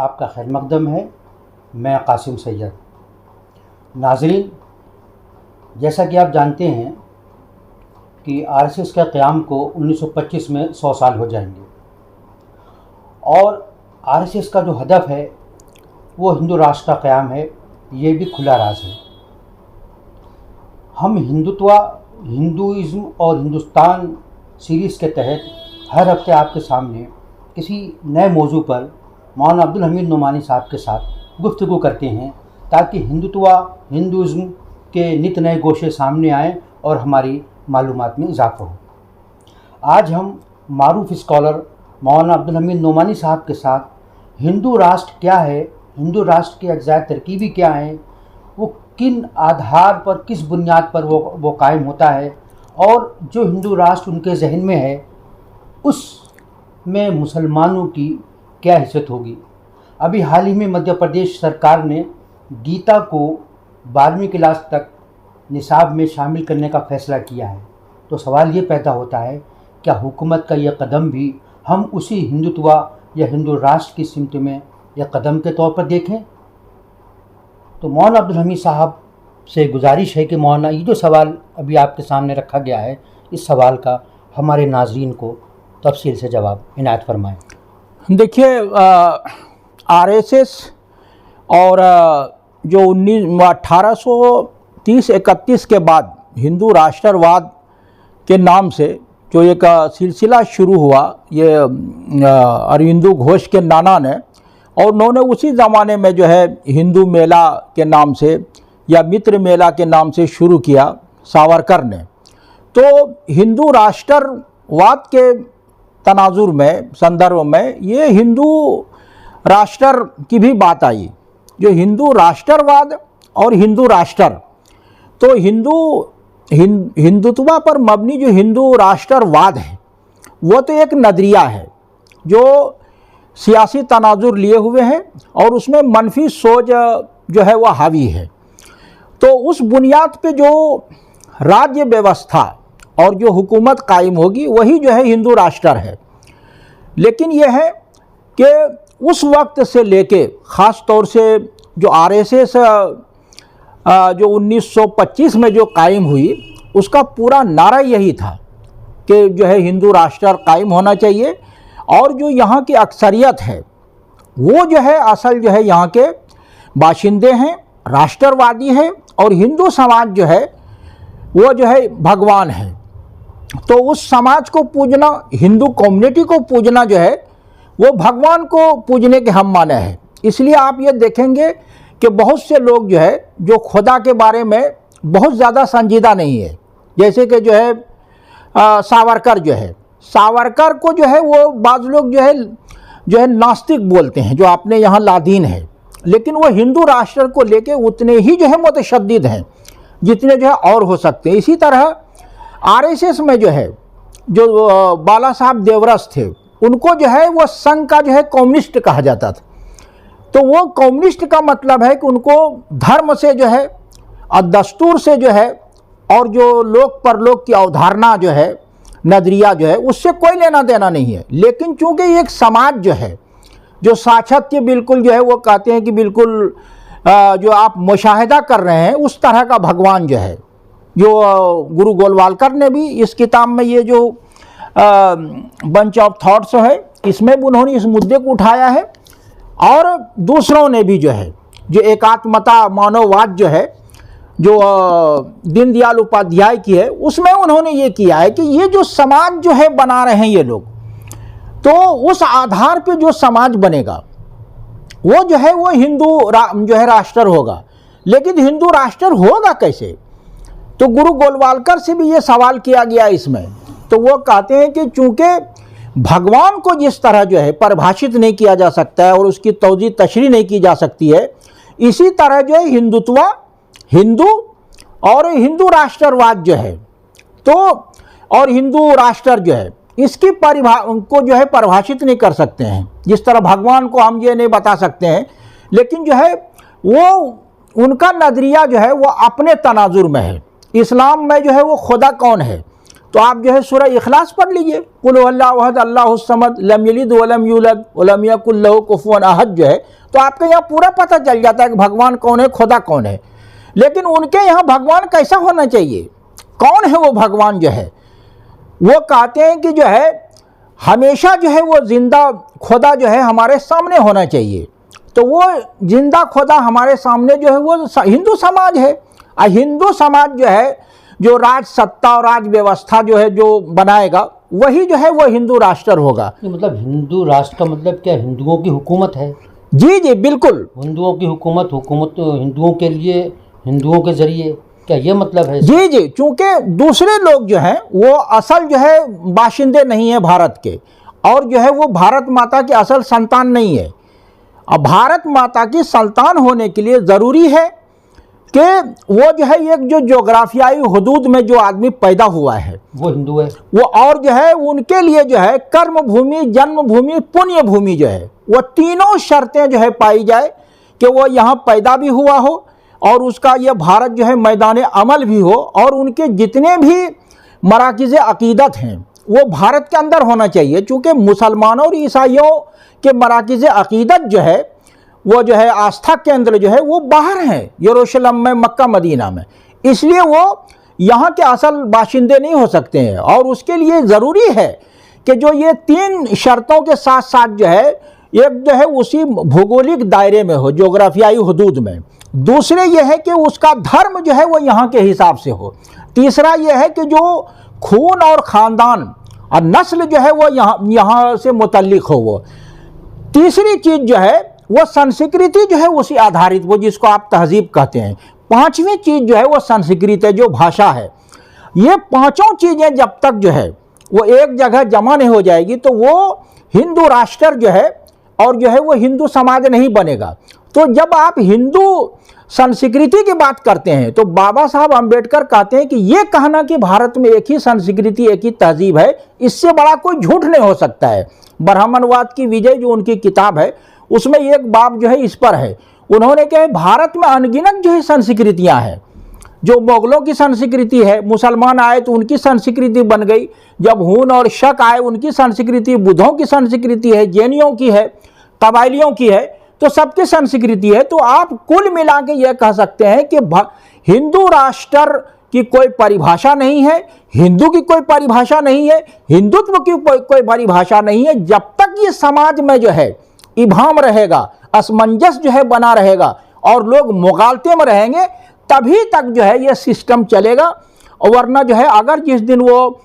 आपका खैर मकदम है। मैं कासिम सैयद। नाज़रीन, जैसा कि आप जानते हैं कि आरएसएस के क़याम को 1925 में 100 साल हो जाएंगे और आरएसएस का जो हदफ है वो हिंदू राष्ट्र का क़याम है। ये भी खुला राज है। हम हिंदुइज़्म और हिंदुस्तान सीरीज़ के तहत हर हफ्ते आपके सामने किसी नए मौजू पर मौलाना अब्दुल हमीद नोमानी साहब के साथ गुफ्तगू करते हैं ताकि हिंदुइज़्म के नित नए गोशे सामने आएँ और हमारी मालूमात में इजाफ़ा हो। आज हम मारूफ स्कॉलर मौलाना अब्दुल हमीद नोमानी साहब के साथ हिंदू राष्ट्र क्या है, हिंदू राष्ट्र के अज्जाए तरकीबी क्या हैं, वो किन आधार पर, किस बुनियाद पर वो कायम होता है और जो हिंदू राष्ट्र उनके जहन में है उसमें मुसलमानों की क्या हैसियत होगी। अभी हाल ही में मध्य प्रदेश सरकार ने गीता को 12वीं क्लास तक निसाब में शामिल करने का फ़ैसला किया है। तो सवाल ये पैदा होता है, क्या हुकूमत का यह कदम भी हम उसी हिंदुत्व या हिंदू राष्ट्र की सिमत में यह कदम के तौर पर देखें? तो मौलाना अब्दुल हमीद साहब से गुजारिश है कि मौलाना, ये जो सवाल अभी आपके सामने रखा गया है, इस सवाल का हमारे नाज़रीन को तफसील से जवाब इनायत फरमाएँ। देखिए, आरएसएस और जो 1830-31 के बाद हिंदू राष्ट्रवाद के नाम से जो एक सिलसिला शुरू हुआ, ये अरविंदो घोष के नाना ने, और उन्होंने उसी ज़माने में जो है हिंदू मेला के नाम से या मित्र मेला के नाम से शुरू किया सावरकर ने। तो हिंदू राष्ट्रवाद के तनाजुर में, संदर्भ में ये हिंदू राष्ट्र की भी बात आई। जो हिंदू राष्ट्रवाद और हिंदू राष्ट्र, तो हिंदुत्व पर मबनी जो हिंदू राष्ट्रवाद है वो तो एक नज़रिया है जो सियासी तनाजुर लिए हुए हैं और उसमें मनफी सोच जो है वह हावी है। तो उस बुनियाद पे जो राज्य व्यवस्था और जो हुकूमत कायम होगी वही जो है हिंदू राष्ट्र है। लेकिन यह है कि उस वक्त से लेके ख़ास तौर से जो आरएसएस जो 1925 में जो कायम हुई, उसका पूरा नारा यही था कि जो है हिंदू राष्ट्र कायम होना चाहिए और जो यहाँ की अक्सरियत है वो जो है असल जो है यहाँ के बाशिंदे हैं, राष्ट्रवादी हैं और हिंदू समाज जो है वो जो है भगवान है। तो उस समाज को पूजना, हिंदू कम्युनिटी को पूजना जो है वो भगवान को पूजने के हम माने हैं। इसलिए आप ये देखेंगे कि बहुत से लोग जो है जो खुदा के बारे में बहुत ज़्यादा संजीदा नहीं है। जैसे कि जो है सावरकर जो है, सावरकर को जो है वो बाज़ लोग जो है नास्तिक बोलते हैं, जो अपने यहाँ लादीन है, लेकिन वो हिंदू राष्ट्र को लेके उतने ही जो है मुतशद्दिद हैं जितने जो है और हो सकते हैं। इसी तरह आरएसएस में जो है जो बाला साहब देवरस थे, उनको जो है वो संघ का जो है कम्युनिस्ट कहा जाता था। तो वो कम्युनिस्ट का मतलब है कि उनको धर्म से जो है और दस्तूर से जो है और जो लोक परलोक की अवधारणा जो है, नज़रिया जो है, उससे कोई लेना देना नहीं है। लेकिन चूंकि एक समाज जो है जो साक्षात्य बिल्कुल जो है वो कहते हैं कि बिल्कुल जो आप मुशाहिदा कर रहे हैं उस तरह का भगवान जो है, जो गुरु गोलवालकर ने भी इस किताब में ये जो बंच ऑफ थॉट्स है इसमें भी उन्होंने इस मुद्दे को उठाया है और दूसरों ने भी जो है जो एकात्मता मानववाद जो है जो दीनदयाल उपाध्याय की है उसमें उन्होंने ये किया है कि ये जो समाज जो है बना रहे हैं ये लोग, तो उस आधार पे जो समाज बनेगा वो जो है वो हिंदू जो है राष्ट्र होगा। लेकिन हिंदू राष्ट्र होगा कैसे? तो गुरु गोलवालकर से भी ये सवाल किया गया इसमें। तो वो कहते हैं कि चूंकि भगवान को जिस तरह जो है परिभाषित नहीं किया जा सकता है और उसकी तौजी तशरीह नहीं की जा सकती है, इसी तरह जो है हिंदुत्व, हिंदू और हिंदू राष्ट्रवाद जो है, तो और हिंदू राष्ट्र जो है इसकी को जो है परिभाषित नहीं कर सकते हैं। जिस तरह भगवान को हम ये नहीं बता सकते हैं, लेकिन जो है वो उनका नज़रिया जो है वो अपने तनाजुर में है। इस्लाम में जो है वो खुदा कौन है, तो आप जो है सूरह इखलास पढ़ लीजिए, कुल हुवल्लाहु अहद अल्लाहुस समद लम यलिद वलम यूलद वलम यकुल लहू कुफुवन अहद जो है, तो आपके यहाँ पूरा पता चल जाता है कि भगवान कौन है, खुदा कौन है। लेकिन उनके यहाँ भगवान कैसा होना चाहिए, कौन है वो भगवान जो है, वो कहते हैं कि जो है हमेशा जो है वो जिंदा खुदा जो है हमारे सामने होना चाहिए। तो वो जिंदा खुदा हमारे सामने जो है वो हिंदू समाज है। और हिंदू समाज जो है जो राज सत्ता और राज व्यवस्था जो है जो बनाएगा वही जो है वो हिंदू राष्ट्र होगा। मतलब हिंदू राष्ट्र का मतलब क्या, हिंदुओं की हुकूमत है? जी जी बिल्कुल, हिंदुओं की हुकूमत, हुकूमत तो हिंदुओं के लिए, हिंदुओं के जरिए, क्या ये मतलब है? जी जी, चूंकि दूसरे लोग जो हैं वो असल जो है बाशिंदे नहीं है भारत के, और जो है वो भारत माता की असल संतान नहीं है। अब भारत माता की संतान होने के लिए ज़रूरी है कि वो जो है एक जो जोग्राफियाई हदूद में जो आदमी पैदा हुआ है वो हिंदू है, वो, और जो है उनके लिए जो है कर्म भूमि, जन्मभूमि, पुण्य भूमि जो है वो तीनों शर्तें जो है पाई जाए कि वो यहाँ पैदा भी हुआ हो और उसका ये भारत जो है मैदान अमल भी हो, और उनके जितने भी मराकिज़ अक़ीदत हैं वो भारत के अंदर होना चाहिए। चूँकि मुसलमानों और ईसाइयों के मराकिज़ अक़ीदत जो है वो जो है आस्था केंद्र जो है वो बाहर हैं, यरूशलेम में, मक्का मदीना में, इसलिए वो यहाँ के असल बाशिंदे नहीं हो सकते हैं। और उसके लिए ज़रूरी है कि जो ये तीन शर्तों के साथ साथ जो है एक जो है उसी भौगोलिक दायरे में हो, जोग्राफियाई हदूद में। दूसरे ये है कि उसका धर्म जो है वो यहाँ के हिसाब से हो। तीसरा ये है कि जो खून और ख़ानदान और नस्ल जो है वो यहाँ से मुतल्लिक हो। वो तीसरी चीज़ जो है वो संस्कृति जो है उसी आधारित, वो जिसको आप तहजीब कहते हैं। पांचवी चीज़ जो है वो संस्कृत है, जो भाषा है। ये पांचों चीज़ें जब तक जो है वो एक जगह जमा नहीं हो जाएगी तो वो हिंदू राष्ट्र जो है और जो है वो हिंदू समाज नहीं बनेगा। तो जब आप हिंदू संस्कृति की बात करते हैं तो बाबा साहब अम्बेडकर कहते हैं कि ये कहना कि भारत में एक ही संस्कृति, एक ही तहजीब है, इससे बड़ा कोई झूठ नहीं हो सकता है। ब्राह्मणवाद की विजय जो उनकी किताब है उसमें एक बाब जो है इस पर है। उन्होंने कहा भारत में अनगिनत जो है संस्कृतियां हैं। जो मुगलों की संस्कृति है, मुसलमान आए तो उनकी संस्कृति बन गई। जब हून और शक आए उनकी संस्कृति, बुद्धों की संस्कृति है, जैनियों की है, कबायलियों की है, तो सबकी संस्कृति है। तो आप कुल मिला के यह कह सकते हैं कि हिंदू राष्ट्र की कोई परिभाषा नहीं है, हिंदू की कोई परिभाषा नहीं है, हिंदुत्व की कोई परिभाषा नहीं है। जब तक ये समाज में जो है इभाम रहेगा, असमंजस जो है बना रहेगा और लोग मुगालते में रहेंगे, तभी तक जो है ये सिस्टम चलेगा। और वरना जो है अगर जिस दिन वो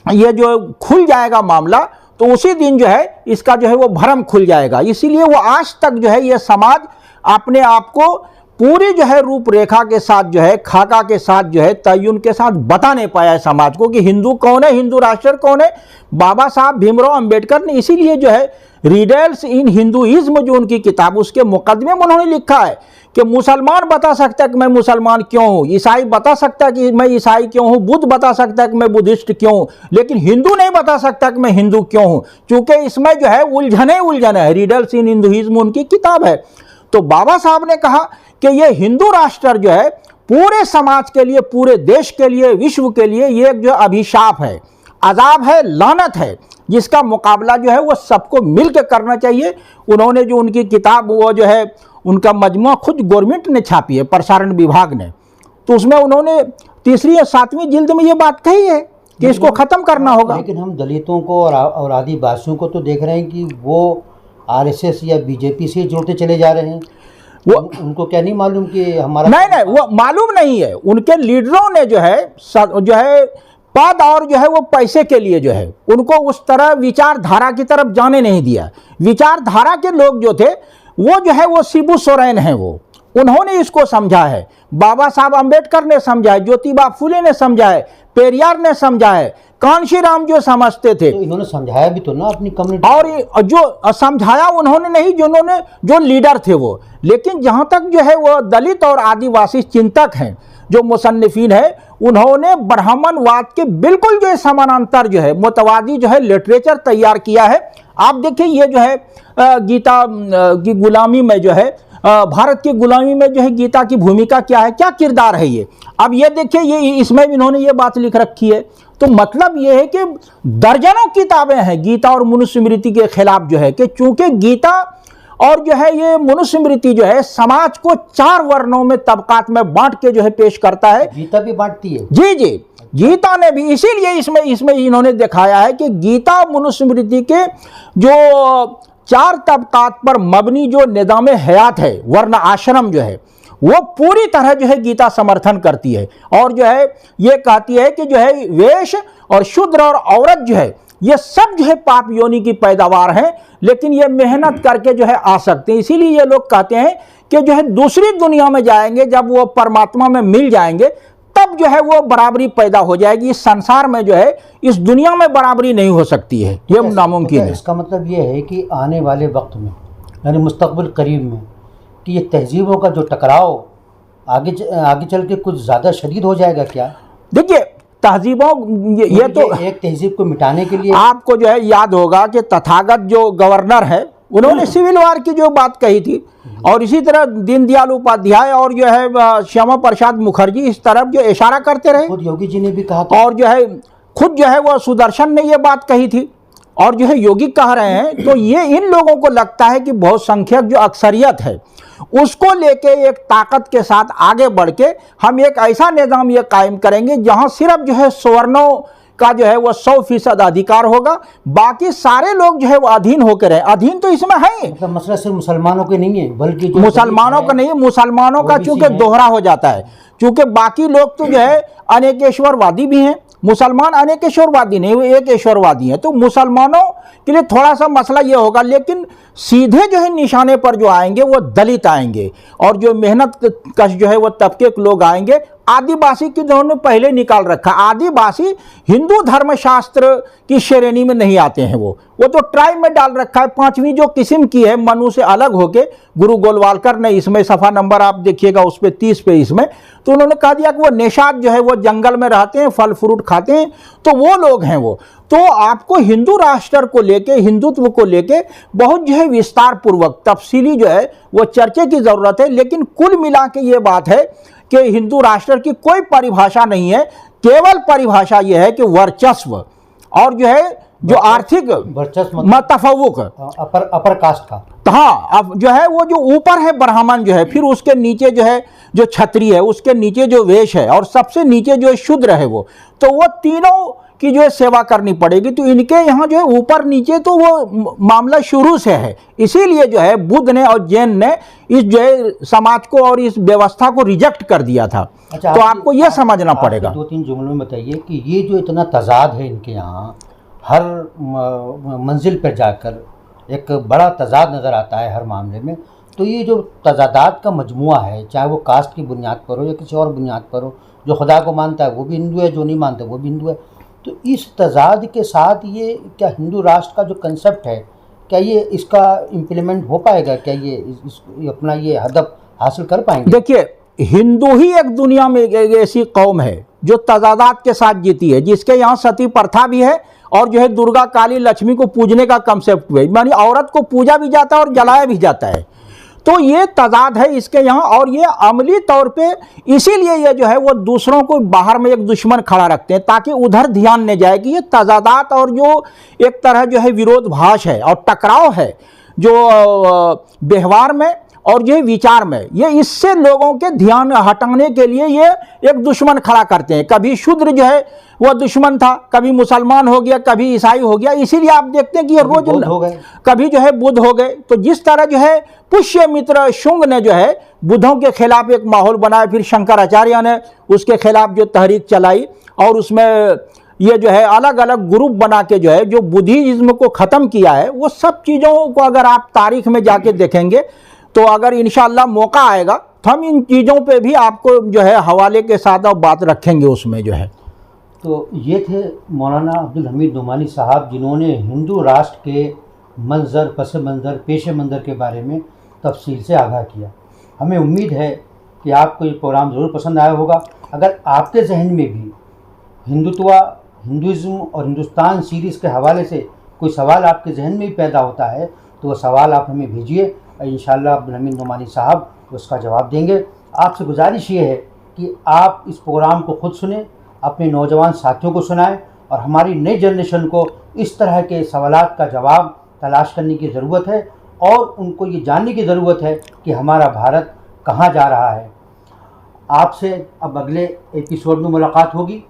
ये जो खुल जाएगा मामला तो उसी दिन जो है इसका जो है वो भरम खुल जाएगा। इसीलिए वो आज तक जो है ये समाज अपने आप को पूरी जो है रूपरेखा के साथ जो है, खाका के साथ जो है, तय्युन के साथ बता नहीं पाया है समाज को कि हिंदू कौन है, हिंदू राष्ट्र कौन है। बाबा साहब भीमराव अंबेडकर ने इसीलिए जो है रिडल्स इन हिंदुइज्म जो उनकी किताब, उसके मुकदमे में उन्होंने लिखा है कि मुसलमान बता सकता है कि मैं मुसलमान क्यों हूँ, ईसाई बता सकता है कि मैं ईसाई क्यों हूँ, बुद्ध बता सकता है कि मैं बुद्धिस्ट क्यों हूँ, लेकिन हिंदू नहीं बता सकता कि मैं हिंदू क्यों हूँ, क्योंकि इसमें जो है उलझन है। रिडल्स इन हिंदुइज्म उनकी किताब है। तो बाबा साहब ने कहा कि ये हिंदू राष्ट्र जो है पूरे समाज के लिए, पूरे देश के लिए, विश्व के लिए ये जो अभिशाप है, अजाब है, लानत है, जिसका मुकाबला जो है वो सबको मिल के करना चाहिए। उन्होंने जो उनकी किताब वो जो है उनका मजमुआ खुद गवर्नमेंट ने छापी है, प्रसारण विभाग ने, तो उसमें उन्होंने 3री और 7वीं जिल्द में ये बात कही है कि इसको ख़त्म करना होगा। लेकिन हम दलितों को और आदिवासियों को तो देख रहे हैं कि वो आरएसएस या बीजेपी से जुड़ते चले जा रहे हैं। वो उनको क्या नहीं मालूम कि हमारा, नहीं वो मालूम नहीं है। उनके लीडरों ने जो है पद और जो है वो पैसे के लिए जो है उनको उस तरह विचारधारा की तरफ जाने नहीं दिया। विचारधारा के लोग जो थे वो जो है वो शिबू सोरेन हैं, वो उन्होंने इसको समझा है, बाबा साहब अम्बेडकर ने समझा है, ज्योतिबा फुले ने समझा है, पेरियार ने समझा है, कांशीराम जो समझते थे, तो इन्होंने समझाया भी तो ना अपनी कम्युनिटी। और जो समझाया उन्होंने नहीं, जिन्होंने जो लीडर थे वो। लेकिन जहाँ तक जो है वो दलित और आदिवासी चिंतक हैं, जो मुसन्निफीन है, उन्होंने ब्राह्मणवाद के बिल्कुल जो है समानांतर जो है मुतवादी जो है लिटरेचर तैयार किया है। आप देखिए ये जो है गीता की गुलामी में जो है, भारत की गुलामी में जो है गीता की भूमिका क्या है, क्या किरदार है ये। अब ये देखिए ये इसमें इन्होंने ये बात लिख रखी है। तो मतलब ये है कि दर्जनों किताबें हैं गीता और मनुस्मृति के खिलाफ जो है, कि चूंकि गीता और जो है ये मनुस्मृति जो है समाज को 4 वर्णों में, तबकात में बांट के जो है पेश करता है। गीता भी बांटती है? जी जी, गीता ने भी, इसीलिए इसमें इन्होंने दिखाया है कि गीता और मनुस्मृति के जो 4 तबकात पर मबनी जो निज़ाम हयात है, वर्ण आश्रम जो है, वो पूरी तरह जो है गीता समर्थन करती है। और जो है ये कहती है कि जो है वेश और शूद्र और औरत जो है ये सब जो है पाप योनि की पैदावार हैं, लेकिन ये मेहनत करके जो है आ सकते हैं। इसीलिए ये लोग कहते हैं कि जो है दूसरी दुनिया में जाएंगे, जब वो परमात्मा में मिल जाएंगे, तब जो है वो बराबरी पैदा हो जाएगी। इस संसार में जो है, इस दुनिया में बराबरी नहीं हो सकती है, ये नामुमकिन है। इसका मतलब ये है कि आने वाले वक्त में, यानी मुस्तकबिल करीब में, कि ये तहजीबों का जो टकराव आगे चल के कुछ ज़्यादा शदीद हो जाएगा क्या? देखिए, तहजीबों ये तो एक तहजीब को मिटाने के लिए आपको जो है याद होगा कि तथागत जो गवर्नर है, उन्होंने सिविल वार की जो बात कही थी, और इसी तरह दीनदयाल उपाध्याय और जो है श्यामा प्रसाद मुखर्जी इस तरफ जो इशारा करते रहे। खुद योगी जी ने भी कहा था, और जो है खुद जो है वो सुदर्शन ने ये बात कही थी, और जो है योगी कह रहे हैं। तो ये इन लोगों को लगता है कि बहुसंख्यक जो अक्सरियत है उसको लेके एक ताकत के साथ आगे बढ़ के हम एक ऐसा निज़ाम ये कायम करेंगे जहां सिर्फ जो है सवर्णों का जो है वो 100% अधिकार होगा, बाकी सारे लोग जो है वो अधीन होकर रहे। अधीन तो इसमें है, मतलब मसला सिर्फ मुसलमानों के नहीं है, बल्कि मुसलमानों का नहीं, मुसलमानों का चूंकि दोहरा हो जाता है, क्योंकि बाकी लोग तो जो है अनेकेश्वरवादी भी हैं। मुसलमान अनेकेश्वरवादी नहीं, वो एक ईश्वरवादी हैं। तो मुसलमानों के लिए थोड़ा सा मसला ये होगा, लेकिन सीधे जो है निशाने पर जो आएंगे वो दलित आएंगे, और जो मेहनत कश जो है वो तबके के लोग आएंगे। आदिवासी की जिन्होंने पहले निकाल रखा, आदिवासी हिंदू धर्मशास्त्र की श्रेणी में नहीं आते हैं, वो तो ट्राइब में डाल रखा है। 5वीं जो किस्म की है, मनु से अलग होके गुरु गोलवालकर ने इसमें सफ़ा नंबर आप देखिएगा उस पर 30 पे इसमें, तो उन्होंने कह दिया कि वो निषाद जो है वो जंगल में रहते हैं, फल फ्रूट खाते हैं, तो वो लोग हैं वो। तो आपको हिंदू राष्ट्र को लेके, हिंदुत्व को लेके बहुत जो है विस्तार पूर्वक तफसीली जो है वो चर्चे की ज़रूरत है। लेकिन कुल मिला के ये बात है कि हिंदू राष्ट्र की कोई परिभाषा नहीं है, केवल परिभाषा यह है कि वर्चस्व और जो है जो आर्थिक वर्चस्व तफव्वुक अपर कास्ट का, हाँ, अब जो है वो जो ऊपर है ब्राह्मण जो है, फिर उसके नीचे जो है जो क्षत्रिय है, उसके नीचे जो वेश है, और सबसे नीचे जो शूद्र है वो, तो वो तीनों की जो है सेवा करनी पड़ेगी। तो इनके यहाँ जो है ऊपर नीचे तो वो मामला शुरू से है। इसीलिए जो है बुद्ध ने और जैन ने इस जो है समाज को और इस व्यवस्था को रिजेक्ट कर दिया था। अच्छा, तो आपको यह समझना पड़ेगा। 2-3 जुमलों में बताइए कि ये जो इतना तजाद है इनके यहाँ, हर मंजिल पर जाकर एक बड़ा तजाद नज़र आता है हर मामले में। तो ये जो तजादात का मजमुआ है, चाहे वो कास्ट की बुनियाद पर हो या किसी और बुनियाद पर हो, जो खुदा को मानता है वो भी हिंदू है, जो नहीं मानता वो भी हिंदू है, तो इस तजाद के साथ ये क्या हिंदू राष्ट्र का जो कंसेप्ट है, क्या ये इसका इम्प्लीमेंट हो पाएगा? क्या ये अपना ये हदफ हासिल कर पाएंगे? देखिए, हिंदू ही एक दुनिया में एक ऐसी कौम है जो तजादात के साथ जीती है, जिसके यहाँ सती प्रथा भी है, और जो है दुर्गा काली लक्ष्मी को पूजने का कंसेप्ट भी है, यानी औरत को पूजा भी जाता है और जलाया भी जाता है। तो ये तजाद है इसके यहाँ, और ये अमली तौर पे इसीलिए ये जो है वो दूसरों को बाहर में एक दुश्मन खड़ा रखते हैं, ताकि उधर ध्यान न जाए कि ये तजादात और जो एक तरह जो है विरोधाभास है और टकराव है जो व्यवहार में और जो विचार में, ये इससे लोगों के ध्यान हटाने के लिए ये एक दुश्मन खड़ा करते हैं। कभी शूद्र जो है वह दुश्मन था, कभी मुसलमान हो गया, कभी ईसाई हो गया। इसीलिए आप देखते हैं कि ये रोज कभी जो है बुद्ध हो गए। तो जिस तरह जो है पुष्यमित्र शुंग ने जो है बुद्धों के खिलाफ एक माहौल बनाया, फिर शंकराचार्य ने उसके खिलाफ जो तहरीक चलाई, और उसमें ये जो है अलग अलग ग्रुप बना के जो है जो बुद्धिज्म को ख़त्म किया है, वो सब चीज़ों को अगर आप तारीख में जाके देखेंगे, तो अगर इंशाअल्लाह मौका आएगा तो हम इन चीज़ों पे भी आपको जो है हवाले के साथ और बात रखेंगे उसमें जो है। तो ये थे मौलाना अब्दुल हमीद नुमानी साहब, जिन्होंने हिंदू राष्ट्र के मंजर, पस मंज़र, पेश मंज़र के बारे में तफसील से आगाह किया। हमें उम्मीद है कि आपको ये प्रोग्राम ज़रूर पसंद आया होगा। अगर आपके जहन में भी हिंदुत्व, हिंदुज़म और हिंदुस्तान सीरीज़ के हवाले से कोई सवाल आपके जहन में भी पैदा होता है, तो वो सवाल आप हमें भेजिए, इंशाअल्लाह अब्दुल हमीद नुमानी साहब उसका जवाब देंगे। आपसे गुजारिश ये है कि आप इस प्रोग्राम को खुद सुने, अपने नौजवान साथियों को सुनाएं और हमारी नई जनरेशन को इस तरह के सवालात का जवाब तलाश करने की ज़रूरत है और उनको ये जानने की ज़रूरत है कि हमारा भारत कहाँ जा रहा है। आपसे अब अगले एपिसोड में मुलाकात होगी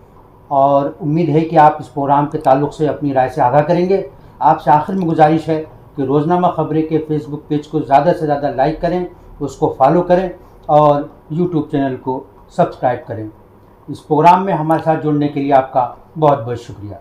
और उम्मीद है कि आप इस प्रोग्राम के ताल्लुक़ से अपनी राय से आगाह करेंगे। आपसे आखिर में गुजारिश है कि रोज़नामा ख़बरें के फेसबुक पेज को ज़्यादा से ज़्यादा लाइक करें, उसको फॉलो करें और यूट्यूब चैनल को सब्सक्राइब करें। इस प्रोग्राम में हमारे साथ जुड़ने के लिए आपका बहुत बहुत शुक्रिया।